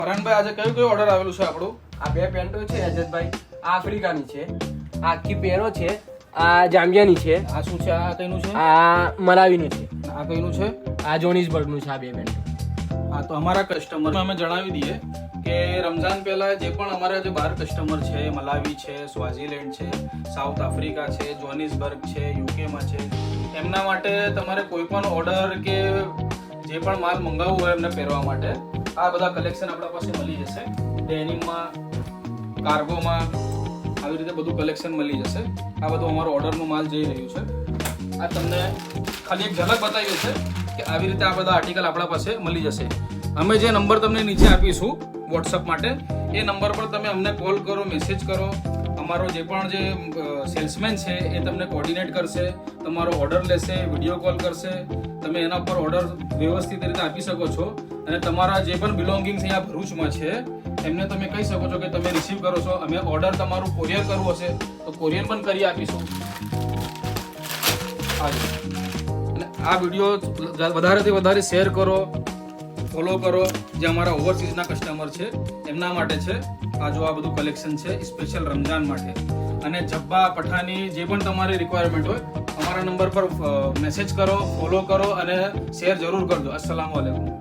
ફરહાનભાઈ, આજે કયું ઓર્ડર આવેલું છે આપણું? આ બે પેન્ટો છે અજતભાઈ, આ આફ્રિકાની છે, આ આખી પેરો છે, આ જામ્બિયાની છે, આ શું છે? આ કઈનું છે? આ મલાવીનું છે, આ કઈનું છે? આ જોનિસબર્ગનું છે. આ બે પેન્ટો આ તો અમારા કસ્ટમર અમે જણાવી દઈએ કે રમઝાન પહેલા જે પણ અમારા જે બહાર કસ્ટમર છે, મલાવી છે, સ્વાઝીલેન્ડ છે, સાઉથ આફ્રિકા છે, જોનિસબર્ગ છે, યુકેમાં છે, એમના માટે તમારે કોઈ પણ ઓર્ડર કે જે પણ માલ મંગાવવું હોય એમને પહેરવા માટે આ બધા કલેક્શન આપણા પાસે મળી જશે. ડેનિમમાં, કાર્ગોમાં આવી રીતે બધું કલેક્શન મળી જશે. આ બધું અમારો ઓર્ડરનો માલ જઈ રહ્યું છે. આ તમને ખાલી એક ઝલક બતાવી છે કે આવી રીતે આ બધા આર્ટિકલ આપણા પાસે મળી જશે. અમે જે નંબર તમને નીચે આપીશું વોટ્સઅપ માટે, એ નંબર પર તમે અમને કોલ કરો, મેસેજ કરો. અમારો જે પણ જે સેલ્સમેન છે એ તમને કોર્ડિનેટ કરશે, તમારો ઓર્ડર લેશે, વિડીયો કોલ કરશે. તમે એના પર ઓર્ડર વ્યવસ્થિત રીતે આપી શકો છો. અને તમારા જે પણ બિલોંગિંગ્સ અહીંયા ભરૂચમાં છે એમને તમે કહી શકો છો કે તમે રિસીવ કરો છો. અમે ઓર્ડર તમારું કોરિયર કરવું હશે તો કોરિયર પણ કરી આપીશું. અને આ વિડીયો વધારેથી વધારે શેર કરો, ફોલો કરો. જે અમારા ઓવરસીઝના કસ્ટમર છે એમના માટે છે આ જો આ બધું કલેક્શન છે સ્પેશિયલ રમઝાન માટે. અને જબ્બા, પઠાની જે પણ તમારી રિક્વાયરમેન્ટ હોય અમારા નંબર પર મેસેજ કરો, ફોલો કરો અને શેર જરૂર કરજો. અસ્સલામુ અલૈકુમ.